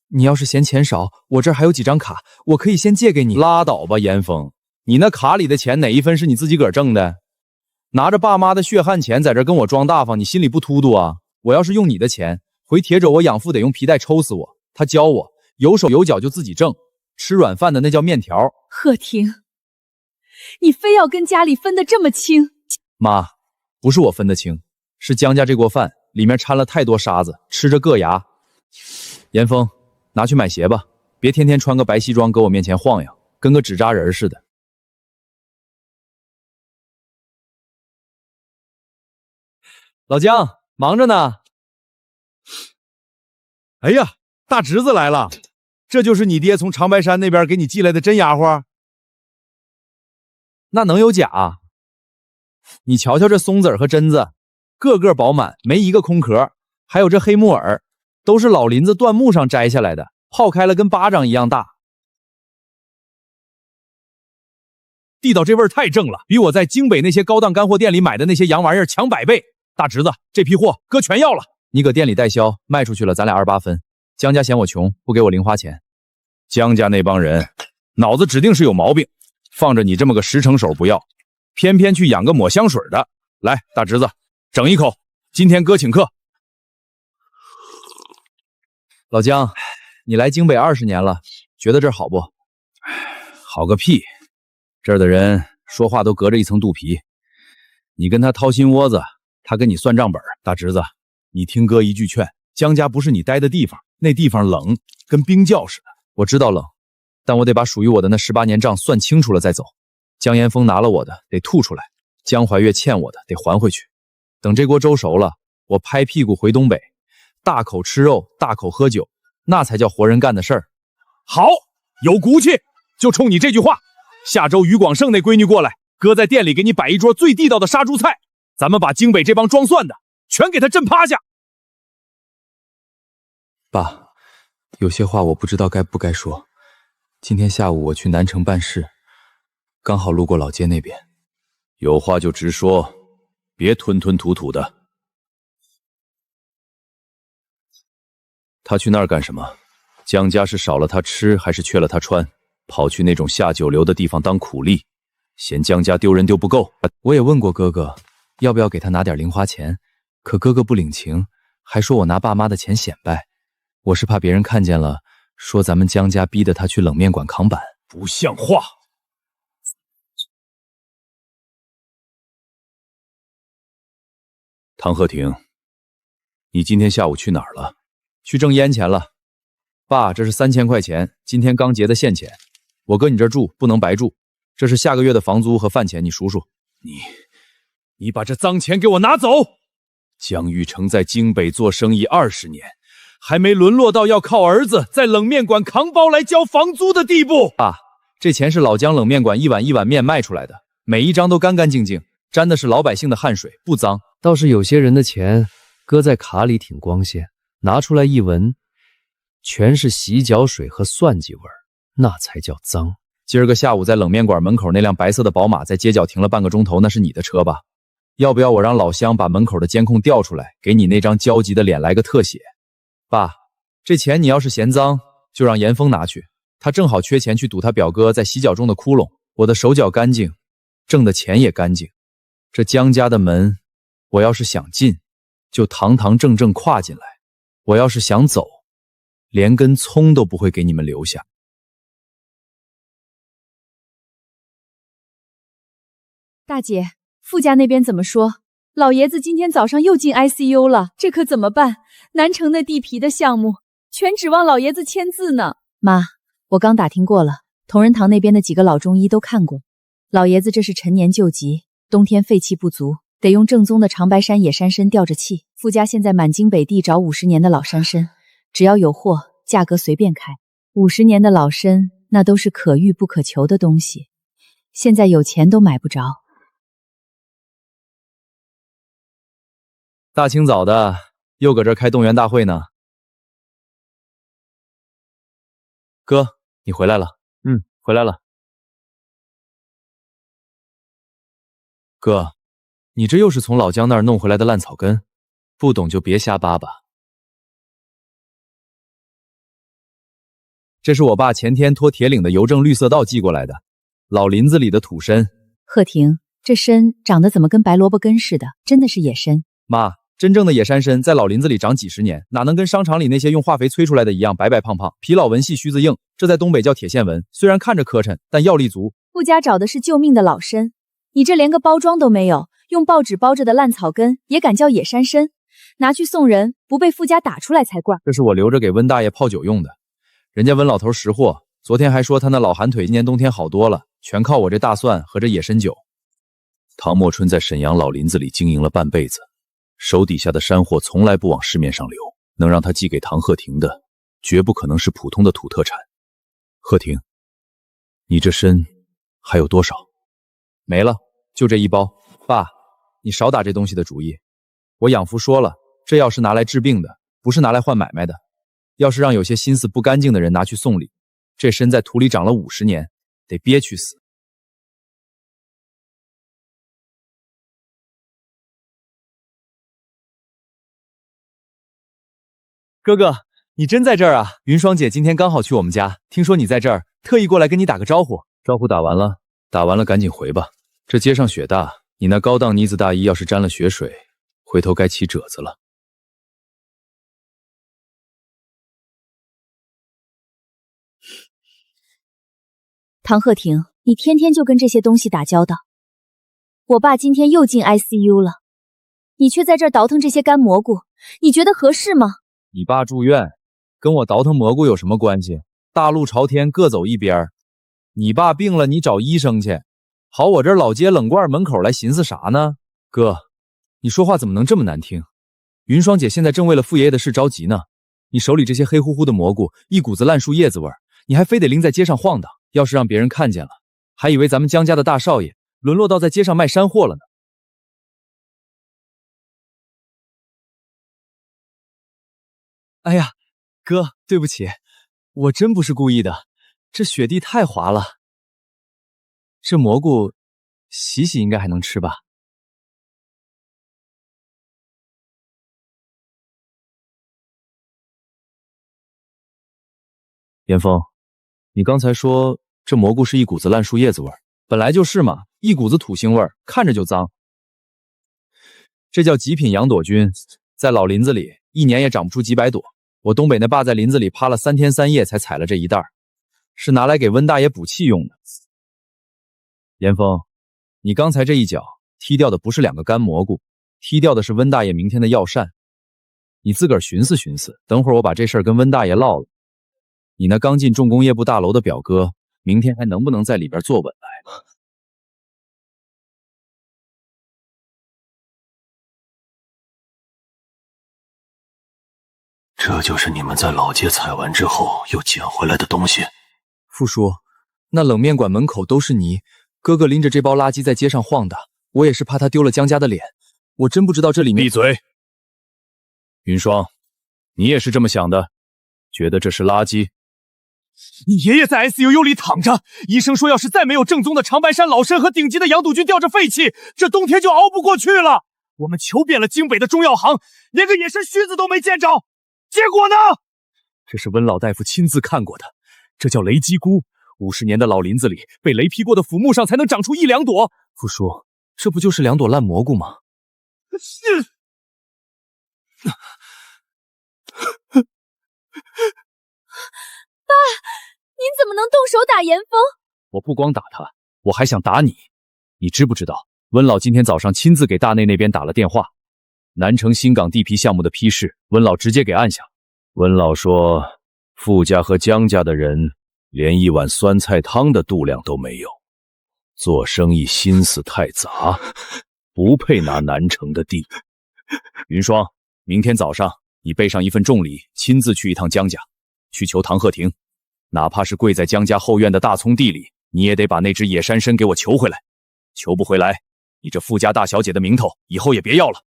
[SPEAKER 1] 你要是嫌钱少，我这儿还有几张卡，我可以先借给你。拉倒吧，严峰，你那卡里的钱哪一分是你自己个儿挣的？拿着爸妈的血汗钱在这跟我装大方，你心里不突突啊？我要是用你的钱，回铁肘我养父得用皮带抽死我。他教我有手有脚就自己挣，吃软饭的那叫面条。
[SPEAKER 2] 鹤亭，你非要跟家里分得这么清？
[SPEAKER 1] 妈，不是我分得清，是江家这锅饭里面掺了太多沙子，吃着硌牙。严峰，拿去买鞋吧，别天天穿个白西装搁我面前晃悠，跟个纸扎人似的。老姜，忙着呢。
[SPEAKER 6] 哎呀，大侄子来了，这就是你爹从长白山那边给你寄来的真丫鬟？
[SPEAKER 1] 那能有假？你瞧瞧这松子儿和榛子，个个饱满，没一个空壳。还有这黑木耳，都是老林子椴木上摘下来的，泡开了跟巴掌一样大。
[SPEAKER 6] 地道这味儿太正了，比我在京北那些高档干货店里买的那些洋玩意儿强100倍。大侄子，这批货哥全要了。
[SPEAKER 1] 你搁店里代销，卖出去了咱俩28分。江家嫌我穷，不给我零花钱。
[SPEAKER 6] 江家那帮人脑子指定是有毛病，放着你这么个实诚手不要，偏偏去养个抹香水的。来，大侄子，整一口，今天哥请客。
[SPEAKER 1] 老姜，你来京北20年了，觉得这儿好不？
[SPEAKER 6] 好个屁！这儿的人说话都隔着一层肚皮，你跟他掏心窝子，他跟你算账本。大侄子，你听哥一句劝，江家不是你待的地方，那地方冷，跟冰窖似的。
[SPEAKER 1] 我知道冷，但我得把属于我的那18年账算清楚了再走。江岩峰拿了我的，得吐出来；江怀月欠我的，得还回去。等这锅粥熟了，我拍屁股回东北，大口吃肉，大口喝酒，那才叫活人干的事儿。
[SPEAKER 6] 好，有骨气，就冲你这句话。下周于广胜那闺女过来，哥在店里给你摆一桌最地道的杀猪菜，咱们把京北这帮装蒜的全给他震趴下。
[SPEAKER 1] 爸，有些话我不知道该不该说。今天下午我去南城办事，刚好路过老街那边。
[SPEAKER 6] 有话就直说，别吞吞吐吐的。他去那儿干什么？江家是少了他吃，还是缺了他穿？跑去那种下九流的地方当苦力，嫌江家丢人丢不够。
[SPEAKER 1] 我也问过哥哥，要不要给他拿点零花钱，可哥哥不领情，还说我拿爸妈的钱显摆。我是怕别人看见了，说咱们江家逼得他去冷面馆扛板。
[SPEAKER 6] 不像话！唐鹤亭，你今天下午去哪儿了？
[SPEAKER 1] 去挣烟钱了。爸，这是3000块钱，今天刚结的现钱。我搁你这儿住，不能白住。这是下个月的房租和饭钱，你数数。
[SPEAKER 6] 你把这脏钱给我拿走！江玉成在京北做生意20年，还没沦落到要靠儿子在冷面馆扛包来交房租的地步。
[SPEAKER 1] 爸，这钱是老姜冷面馆一碗一碗面卖出来的，每一张都干干净净，沾的是老百姓的汗水，不脏。
[SPEAKER 8] 倒是有些人的钱搁在卡里挺光鲜，拿出来一闻，全是洗脚水和蒜迹味儿，那才叫脏。
[SPEAKER 1] 今儿个下午在冷面馆门口那辆白色的宝马在街角停了半个钟头，那是你的车吧？要不要我让老乡把门口的监控调出来，给你那张焦急的脸来个特写？爸，这钱你要是嫌脏，就让严峰拿去，他正好缺钱去堵他表哥在洗脚中的窟窿。我的手脚干净，挣的钱也干净。这江家的门，我要是想进，就堂堂正正跨进来；我要是想走，连根葱都不会给你们留下。
[SPEAKER 2] 大姐，傅家那边怎么说？老爷子今天早上又进 ICU 了，这可怎么办？南城的地皮的项目，全指望老爷子签字呢。妈，我刚打听过了，同仁堂那边的几个老中医都看过，老爷子这是陈年旧疾，冬天肺气不足，得用正宗的长白山野山参吊着气。傅家现在满京北地找50年的老山参，只要有货，价格随便开。50年的老参，那都是可遇不可求的东西，现在有钱都买不着。
[SPEAKER 1] 大清早的，又搁这儿开动员大会呢。哥，你回来了。
[SPEAKER 7] 回来了。
[SPEAKER 1] 哥，你这又是从老姜那儿弄回来的烂草根，不懂就别瞎叭叭。这是我爸前天托铁岭的邮政绿色道寄过来的，老林子里的土参。
[SPEAKER 2] 贺婷，这参长得怎么跟白萝卜根似的？真的是野参？
[SPEAKER 1] 妈，真正的野山参在老林子里长几十年，哪能跟商场里那些用化肥催出来的一样白白胖胖，皮老纹细须子硬？这在东北叫铁线纹，虽然看着磕碜，但药力足。
[SPEAKER 2] 傅家找的是救命的老参，你这连个包装都没有，用报纸包着的烂草根也敢叫野山参？拿去送人，不被傅家打出来才怪。
[SPEAKER 1] 这是我留着给温大爷泡酒用的，人家温老头识货，昨天还说他那老寒腿今年冬天好多了，全靠我这大蒜和这野参酒。唐墨春在沈阳老林子里经营了半辈子，手底下的山货从来不往市面上流，能让他寄给唐鹤亭的，绝不可能是普通的土特产。鹤亭，你这参还有多少？没了，就这一包。爸，你少打这东西的主意。我养父说了，这药是拿来治病的，不是拿来换买卖的。要是让有些心思不干净的人拿去送礼，这参在土里长了50年，得憋屈死。哥哥，你真在这儿啊？云霜姐今天刚好去我们家，听说你在这儿，特意过来跟你打个招呼。招呼打完了，赶紧回吧。这街上雪大，你那高档呢子大衣要是沾了雪水，回头该起褶子了。
[SPEAKER 5] 唐鹤亭，你天天就跟这些东西打交道。我爸今天又进 ICU 了，你却在这儿倒腾这些干蘑菇，你觉得合适吗？
[SPEAKER 1] 你爸住院，跟我倒腾蘑菇有什么关系？大路朝天，各走一边。你爸病了，你找医生去。跑我这儿老街冷罐门口来寻思啥呢？哥，你说话怎么能这么难听？云霜姐现在正为了傅爷爷的事着急呢。你手里这些黑乎乎的蘑菇，一股子烂树叶子味儿，你还非得拎在街上晃荡。要是让别人看见了，还以为咱们江家的大少爷沦落到在街上卖山货了呢。哎呀，哥，对不起，我真不是故意的，这雪地太滑了。这蘑菇洗洗应该还能吃吧？严峰，你刚才说这蘑菇是一股子烂树叶子味儿，本来就是嘛，一股子土腥味儿，看着就脏。这叫极品洋朵菌，在老林子里一年也长不出几百朵。我东北那爸在林子里趴了3天3夜才采了这一袋，是拿来给温大爷补气用的。严峰，你刚才这一脚踢掉的不是2个干蘑菇，踢掉的是温大爷明天的药膳。你自个儿寻思寻思，等会儿我把这事儿跟温大爷唠了。你那刚进重工业部大楼的表哥，明天还能不能在里边坐稳来？
[SPEAKER 9] 这就是你们在老街采完之后又捡回来的东西。
[SPEAKER 1] 傅叔，那冷面馆门口都是泥，哥哥拎着这包垃圾在街上晃的，我也是怕他丢了江家的脸，我真不知道这里面……
[SPEAKER 6] 闭嘴！云霜，你也是这么想的，觉得这是垃圾？
[SPEAKER 3] 你爷爷在 ICU 里躺着，医生说要是再没有正宗的长白山老参和顶级的洋肚菌吊着肺气，这冬天就熬不过去了。我们求遍了京北的中药行，连个野参须子都没见着。结果呢？这是温老大夫亲自看过的，这叫雷击菇。50年的老林子里，被雷劈过的腐木上才能长出1、2朵。
[SPEAKER 1] 傅叔，这不就是2朵烂蘑菇吗？
[SPEAKER 5] 爸，您怎么能动手打严峰？
[SPEAKER 6] 我不光打他，我还想打你。你知不知道，
[SPEAKER 1] 温老今天早上亲自给大内那边打了电话，南城新港地皮项目的批示，温老直接给按下。
[SPEAKER 6] 温老说，傅家和江家的人连一碗酸菜汤的度量都没有，做生意心思太杂，不配拿南城的地。
[SPEAKER 1] 云霜，明天早上你备上一份重礼，亲自去一趟江家，去求唐鹤亭，哪怕是跪在江家后院的大葱地里，你也得把那只野山参给我求回来。求不回来，你这傅家大小姐的名头以后也别要了。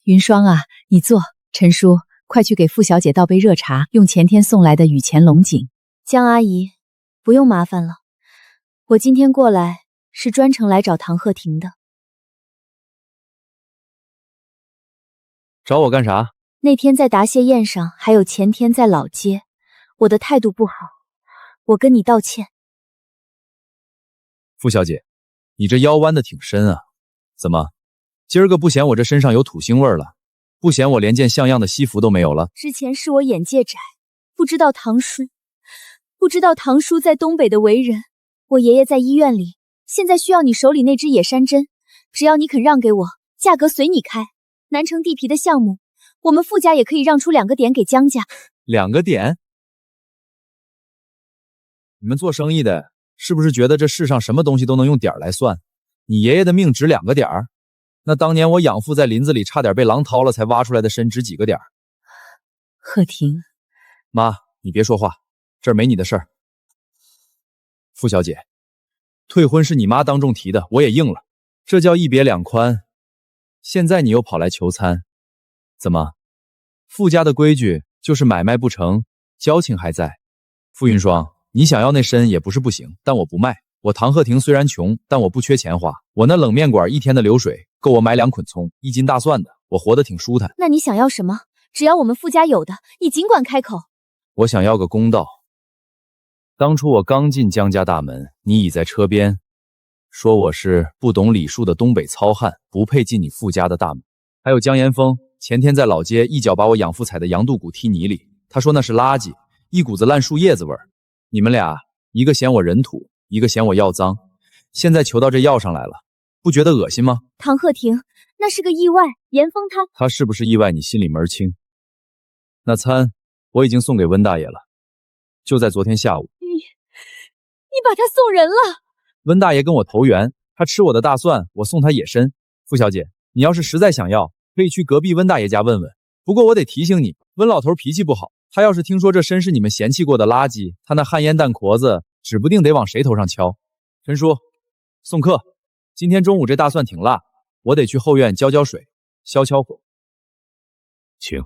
[SPEAKER 2] 云霜啊，你坐。陈叔，快去给傅小姐倒杯热茶，用前天送来的雨前龙井。
[SPEAKER 5] 江阿姨，不用麻烦了，我今天过来是专程来找唐鹤亭的。
[SPEAKER 1] 找我干啥？
[SPEAKER 5] 那天在答谢宴上，还有前天在老街，我的态度不好，我跟你道歉。
[SPEAKER 1] 傅小姐，你这腰弯的挺深啊，怎么，今儿个不嫌我这身上有土腥味儿了？不嫌我连件像样的西服都没有了？
[SPEAKER 5] 之前是我眼界窄，不知道唐叔在东北的为人。我爷爷在医院里，现在需要你手里那支野山针，只要你肯让给我，价格随你开。南城地皮的项目，我们傅家也可以让出2个点给江家。
[SPEAKER 1] 2个点？你们做生意的是不是觉得这世上什么东西都能用点来算？你爷爷的命值2个点儿，那当年我养父在林子里差点被狼掏了才挖出来的参值几个点儿？
[SPEAKER 2] 鹤亭，
[SPEAKER 1] 妈，你别说话，这儿没你的事儿。傅小姐，退婚是你妈当众提的，我也应了，这叫一别两宽。现在你又跑来求参，怎么？傅家的规矩就是买卖不成，交情还在。傅云霜，你想要那参也不是不行，但我不卖。我唐鹤亭虽然穷，但我不缺钱花。我那冷面馆一天的流水够我买2捆葱，1斤大蒜的，我活得挺舒坦。
[SPEAKER 5] 那你想要什么？只要我们傅家有的，你尽管开口。
[SPEAKER 1] 我想要个公道。当初我刚进江家大门，你倚在车边，说我是不懂礼数的东北糙汉，不配进你傅家的大门。还有江岩峰，前天在老街一脚把我养父踩的羊肚骨踢泥里，他说那是垃圾，一股子烂树叶子味儿。你们俩一个嫌我人土，一个嫌我药脏，现在求到这药上来了，不觉得恶心吗？
[SPEAKER 5] 唐鹤亭，那是个意外，严峰
[SPEAKER 1] 他是不是意外你心里门清。那餐我已经送给温大爷了，就在昨天下午。
[SPEAKER 5] 你把他送人了？
[SPEAKER 1] 温大爷跟我投缘，他吃我的大蒜，我送他野参。傅小姐，你要是实在想要，可以去隔壁温大爷家问问。不过我得提醒你，温老头脾气不好，他要是听说这参是你们嫌弃过的垃圾，他那旱烟蛋壳子指不定得往谁头上敲。陈叔，送客。今天中午这大蒜挺辣，我得去后院浇水，消火。
[SPEAKER 6] 请。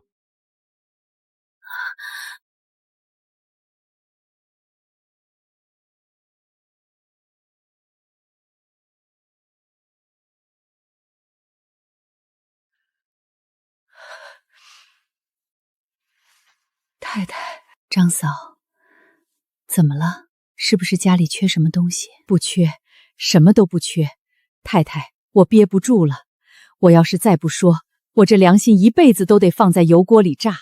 [SPEAKER 2] 太太，张嫂，怎么了？是不是家里缺什么东西？不缺，什么都不缺。太太，我憋不住了，我要是再不说，我这良心一辈子都得放在油锅里炸。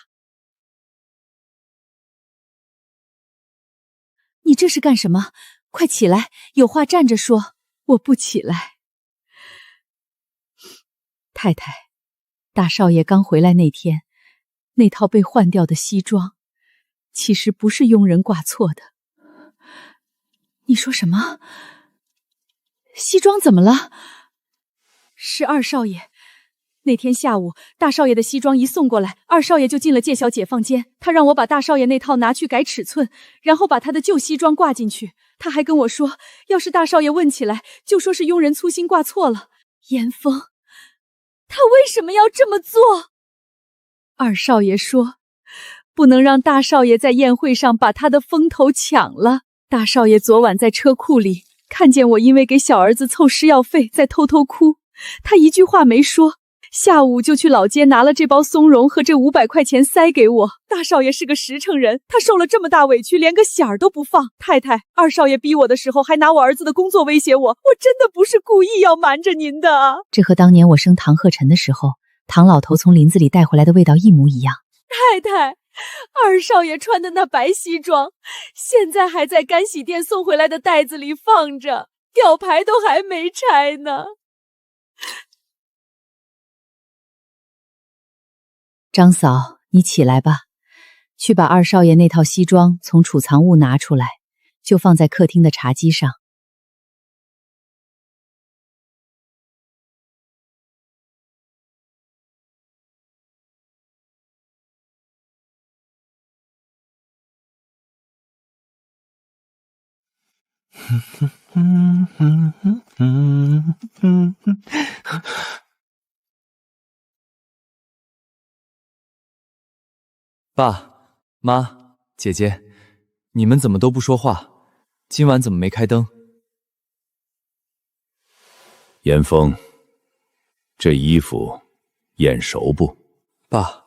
[SPEAKER 2] 你这是干什么？快起来，有话站着说。我不起来。太太，大少爷刚回来那天，那套被换掉的西装，其实不是佣人挂错的。你说什么？西装怎么了？是二少爷。那天下午，大少爷的西装一送过来，二少爷就进了介小解放间，他让我把大少爷那套拿去改尺寸，然后把他的旧西装挂进去。他还跟我说，要是大少爷问起来，就说是佣人粗心挂错了。严峰，他为什么要这么做？二少爷说，不能让大少爷在宴会上把他的风头抢了。大少爷昨晚在车库里看见我因为给小儿子凑食药费在偷偷哭，他一句话没说，下午就去老街拿了这包松茸和这500块钱塞给我。大少爷是个实诚人，他受了这么大委屈，连个响儿都不放。太太，二少爷逼我的时候还拿我儿子的工作威胁我，我真的不是故意要瞒着您的啊。这和当年我生唐鹤臣的时候，唐老头从林子里带回来的味道一模一样。太太，二少爷穿的那白西装，现在还在干洗店送回来的袋子里放着。吊牌都还没拆呢。张嫂，你起来吧，去把二少爷那套西装从储藏物拿出来，就放在客厅的茶几上。
[SPEAKER 1] 爸妈姐姐，你们怎么都不说话？今晚怎么没开灯？
[SPEAKER 6] 严峰，这衣服眼熟不？
[SPEAKER 1] 爸，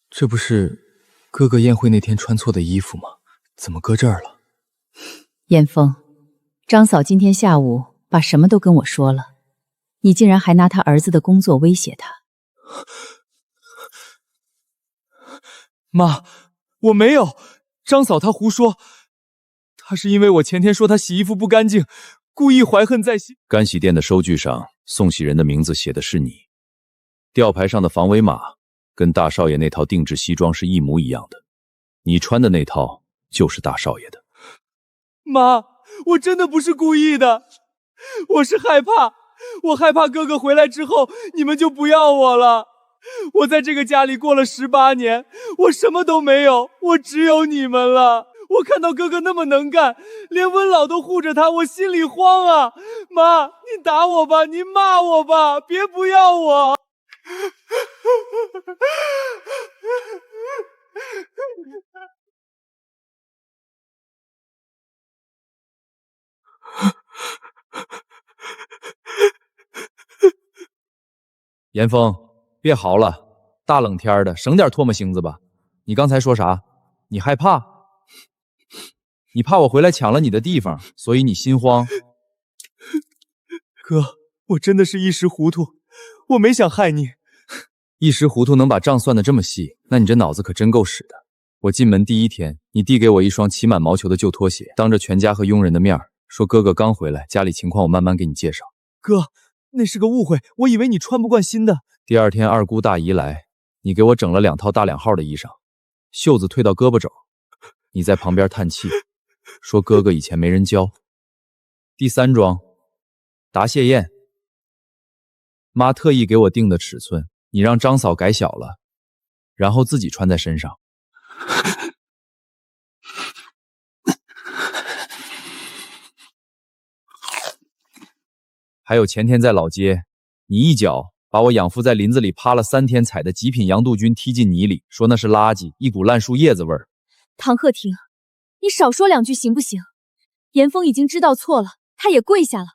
[SPEAKER 1] 这不是哥哥宴会那天穿错的衣服吗？怎么搁这儿了？
[SPEAKER 2] 严峰，张嫂今天下午把什么都跟我说了，你竟然还拿他儿子的工作威胁他。
[SPEAKER 1] 妈，我没有，张嫂她胡说，她是因为我前天说她洗衣服不干净，故意怀恨在心。
[SPEAKER 6] 干洗店的收据上，送洗人的名字写的是你，吊牌上的防伪码跟大少爷那套定制西装是一模一样的，你穿的那套就是大少爷的。
[SPEAKER 1] 妈，我真的不是故意的，我是害怕，我害怕哥哥回来之后你们就不要我了。我在这个家里过了18年，我什么都没有，我只有你们了。我看到哥哥那么能干，连温老都护着他，我心里慌啊！妈，你打我吧，你骂我吧，别不要我。严峰，别嚎了，大冷天的，省点唾沫星子吧。你刚才说啥？你害怕？你怕我回来抢了你的地方，所以你心慌。哥，我真的是一时糊涂，我没想害你。一时糊涂能把账算得这么细，那你这脑子可真够使的。我进门第一天，你递给我一双起满毛球的旧拖鞋，当着全家和佣人的面说哥哥刚回来，家里情况我慢慢给你介绍。哥，那是个误会，我以为你穿不惯新的。第二天二姑大姨来，你给我整了2套大2号的衣裳，袖子退到胳膊肘，你在旁边叹气，说哥哥以前没人教。第3桩，答谢宴，妈特意给我定的尺寸，你让张嫂改小了，然后自己穿在身上。还有前天在老街，你一脚把我养父在林子里趴了3天采的极品洋杜鹃踢进泥里，说那是垃圾，一股烂树叶子味儿。
[SPEAKER 5] 唐鹤亭，你少说2句行不行？严峰已经知道错了，他也跪下了，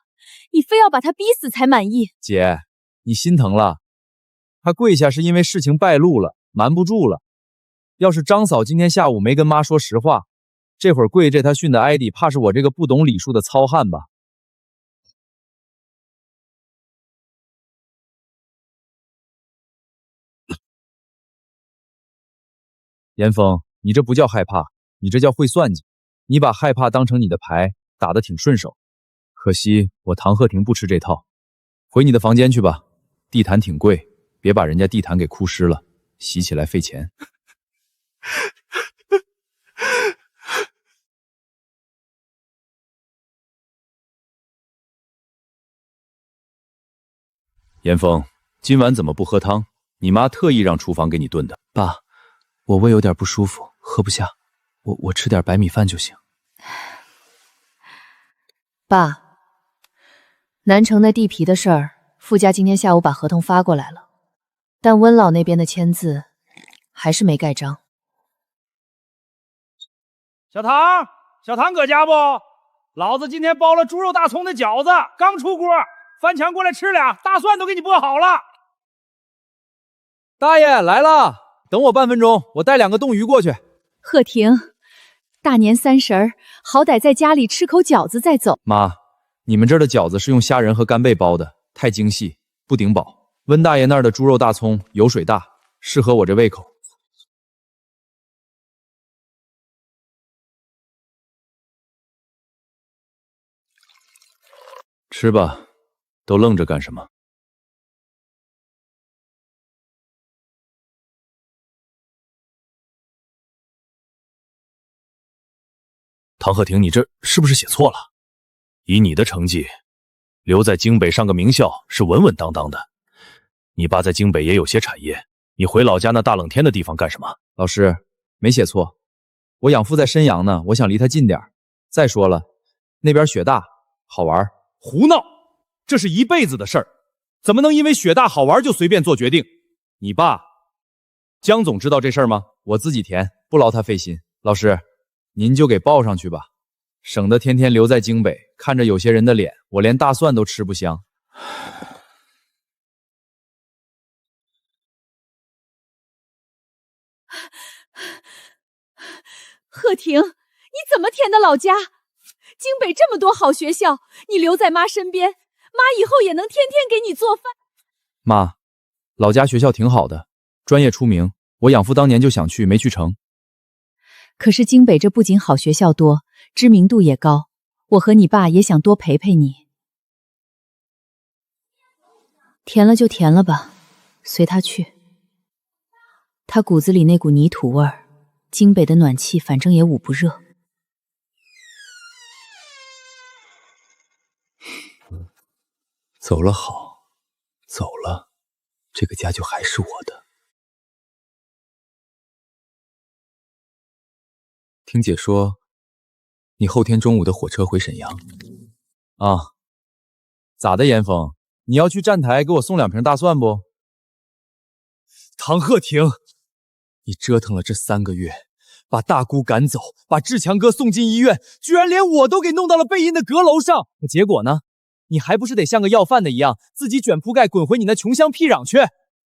[SPEAKER 5] 你非要把他逼死才满意。
[SPEAKER 1] 姐，你心疼了，他跪下是因为事情败露了，瞒不住了。要是张嫂今天下午没跟妈说实话，这会儿跪这他训的挨的，怕是我这个不懂礼数的糙汉吧。严峰，你这不叫害怕，你这叫会算计。你把害怕当成你的牌，打得挺顺手。可惜我唐鹤亭不吃这套，回你的房间去吧。地毯挺贵，别把人家地毯给哭湿了，洗起来费钱。
[SPEAKER 6] 严峰，今晚怎么不喝汤？你妈特意让厨房给你炖的。
[SPEAKER 1] 爸，我胃有点不舒服，喝不下，我吃点白米饭就行。
[SPEAKER 2] 爸，南城的地皮的事儿，傅家今天下午把合同发过来了，但温老那边的签字还是没盖章。
[SPEAKER 3] 小唐，小唐搁家不？老子今天包了猪肉大葱的饺子，刚出锅，翻墙过来吃俩，大蒜都给你剥好了。
[SPEAKER 1] 大爷来了，等我半分钟，我带2个冻鱼过去。
[SPEAKER 5] 鹤亭，大年30，好歹在家里吃口饺子再走。
[SPEAKER 1] 妈，你们这儿的饺子是用虾仁和干贝包的，太精细，不顶饱。温大爷那儿的猪肉大葱油水大，适合我这胃口。吃吧，都愣着干什么？
[SPEAKER 6] 唐鹤亭，你这是不是写错了？以你的成绩，留在京北上个名校是稳稳当当的。你爸在京北也有些产业，你回老家那大冷天的地方干什么？
[SPEAKER 1] 老师，没写错，我养父在申阳呢，我想离他近点。再说了，那边雪大，好玩。
[SPEAKER 6] 胡闹！这是一辈子的事儿，怎么能因为雪大好玩就随便做决定？你爸，江总知道这事儿吗？
[SPEAKER 1] 我自己填，不劳他费心。老师，您就给报上去吧，省得天天留在京北，看着有些人的脸，我连大蒜都吃不香。
[SPEAKER 2] 鹤亭，你怎么填的老家？京北这么多好学校，你留在妈身边，妈以后也能天天给你做饭。
[SPEAKER 1] 妈，老家学校挺好的，专业出名，我养父当年就想去，没去成。
[SPEAKER 2] 可是京北这不仅好学校多，知名度也高，我和你爸也想多陪陪你。填了就填了吧，随他去。他骨子里那股泥土味儿，京北的暖气反正也捂不热。
[SPEAKER 1] 走了好，走了，这个家就还是我的。听姐说，你后天中午的火车回沈阳。啊，咋的，严峰？你要去站台给我送2瓶大蒜不？唐鹤亭，你折腾了这3个月，把大姑赶走，把志强哥送进医院，居然连我都给弄到了背阴的阁楼上。结果呢？你还不是得像个要饭的一样，自己卷铺盖滚回你那穷乡僻壤去？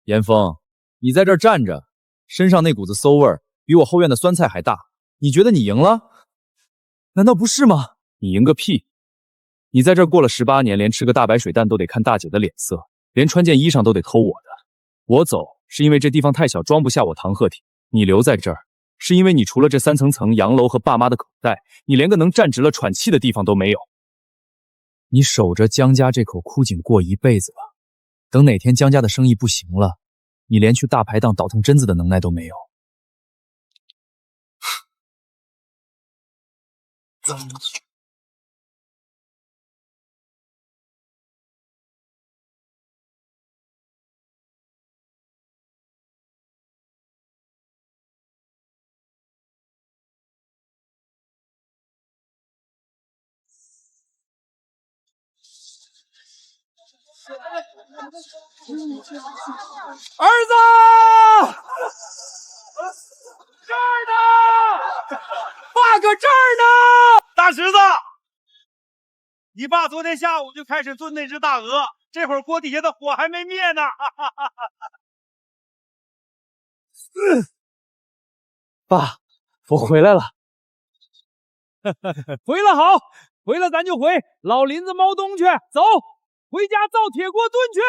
[SPEAKER 1] 严峰，你在这儿站着，身上那股子馊味儿比我后院的酸菜还大，你觉得你赢了？难道不是吗？
[SPEAKER 6] 你赢个屁！你在这儿过了18年，连吃个大白水蛋都得看大姐的脸色，连穿件衣裳都得偷我的。我走是因为这地方太小，装不下我唐鹤亭；你留在这儿，是因为你除了这3层层洋楼和爸妈的口袋，你连个能站直了喘气的地方都没有。
[SPEAKER 1] 你守着江家这口枯井过一辈子吧，等哪天江家的生意不行了，你连去大排档倒腾榛子的能耐都没有。
[SPEAKER 3] 儿子，这儿呢，爸搁这儿呢。大侄子，你爸昨天下午就开始炖那只大鹅，这会儿锅底下的火还没灭呢。
[SPEAKER 7] 爸，我回来了。
[SPEAKER 3] 回来好，回来咱就回老林子猫东去，走，回家造铁锅炖去。